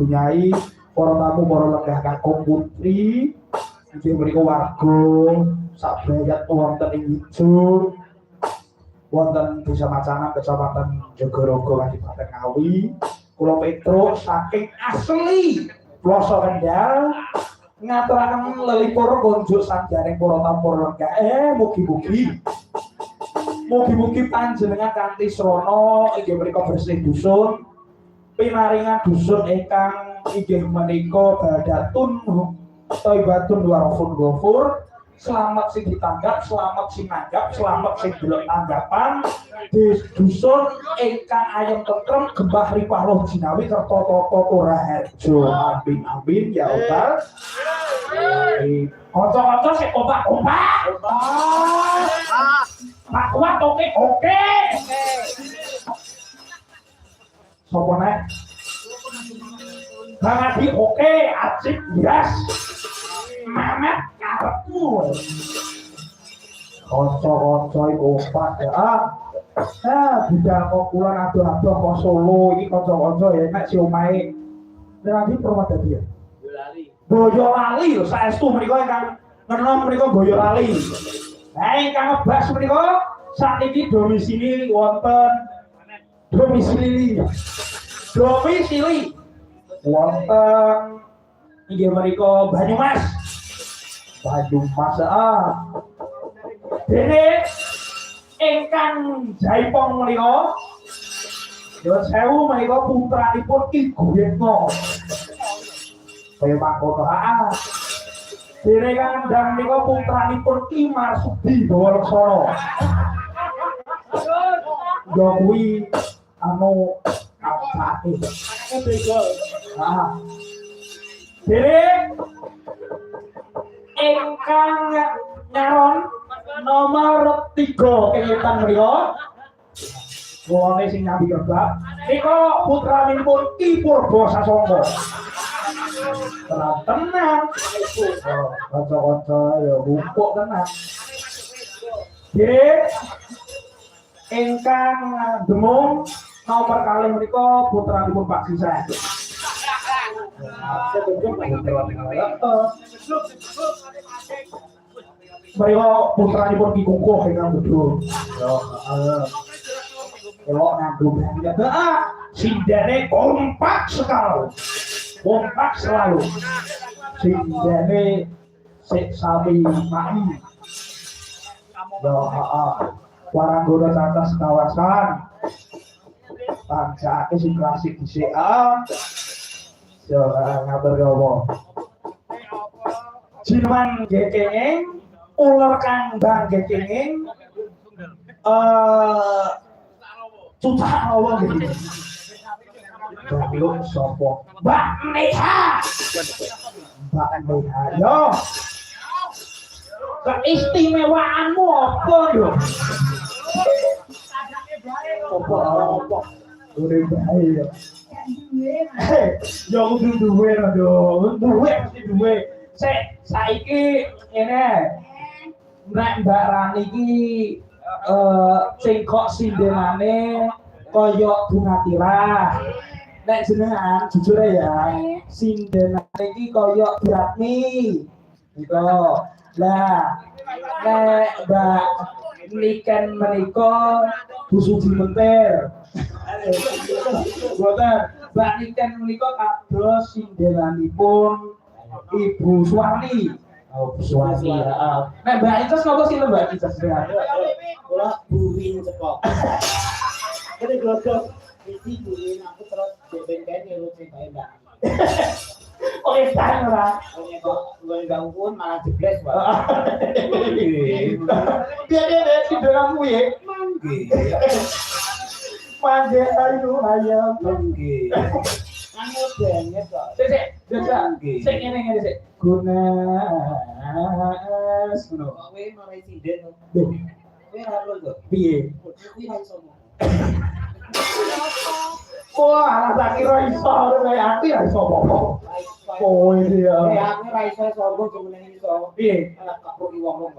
Nyai para tamu para lenggah kakung putri inggih menika warga sabrayat wonten ing Ijo wonten Desa Macanan Kecamatan Jogorogo Kadipaten Ngawi kula Petruk saking asli Ploso Kendal ngaturaken lelipur konjuk sanjaring para tamu para lenggah mugi-mugi panjenengan kanthi srana inggih menika bersih dusun pinaringan dusun ingkang inggih menika badatun thaibatun warafun ghafur selamat sing ditanggap selamat sing nanggap selamat sing delok tanggapan di dusun ingkang ayem tentrem gembah ripah roh jinawi kerta tata ora harjo amin amin ya Allah. Kanca-kanca sik kompak-kompak. Pak kuat oke. Sopo nek? Bang Adi oke, Acik yes. Mamet karepmu. Kanca-kanca iku kompak ya. Bidang kok kula adoh-adoh kok Solo iki kanca-kanca ya nek si omahe. Nek Purwodadi ya. Boyolali lho saestu menika ingkang nenom menika Boyolali. Lah ingkang ngebas menika sakniki domisili wonten domisili wonten inggih menika Banyumas. Dene ingkang Jaipong menika ya sewu menika putranipun Ki Guyetno. Kaya mangkono dene kandhang menika putranipun Ki Marsudi Bawalaksana. Ya kuwi anu apake. Dene ingkang nyaron nomor 3 kengitan menika wone sing nyambi kebak nika putranipun Ki Purba Sasongko. Tenang kanca-kanca ya rumpuk tenang. Nggih ingkang demung nomor kalih menika putranipun Pak Sisa. Menika putranipun Ki Kukuh ingkang bedo. Kalau ngandung sindene kompak sekali. Kompak selalu sindene sik sami mami waranggana catas kawasan panjake sing klasik dhisik yo ngabar gawa jiman gekenging ular kandang gekenging cucak lawa gitu. Belum sopo Mbak Neha yo keistimewaanmu apa yo apa udah bahaya yo kudu duwe dong duwe mesti duwe saiki ngene nek Mbak Rani iki sing kok sindenane kaya bunga tirah. Nek jenengan jujur ya, sindenane iki kaya Biratmi. Gitu. Lah, nek Mbak Niken menika Bu Suji Mentir. Boten, Mbak Niken menika kados sindenanipun Ibu Suwarni. Oh, Bu Suwarni ya. Nek Mbak Icas napa sih Mbak Icas? Kula buwin cepok. Kene glodok iki buwin aku terus ben-ben ya lu ceritain Mbak. Oke, tahan ora. Gue gangguan malah jebles, Pak. Dia sindenanmu ya. Mangge. Mangge ayu ayam. Mangge. Anu banget kok. Sik ngene sik. Gunas. Kowe marai sinden. Kowe ora lho. Piye? Kuwi ra iso ngomong. Wah, anak tak kira iso kaya ati ra iso apa-apa. Oh iya. Aku ra iso sombong cuman iso. Piye? Ala kok wong-wong.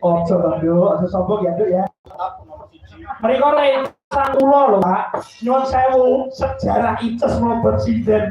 Ojo to, Nduk, ojo sombong ya, Nduk ya. Aku nomor 1. Mereka rek sang kula lho, Pak. Nyuwun sewu, sejarah Ices mlebet sinden.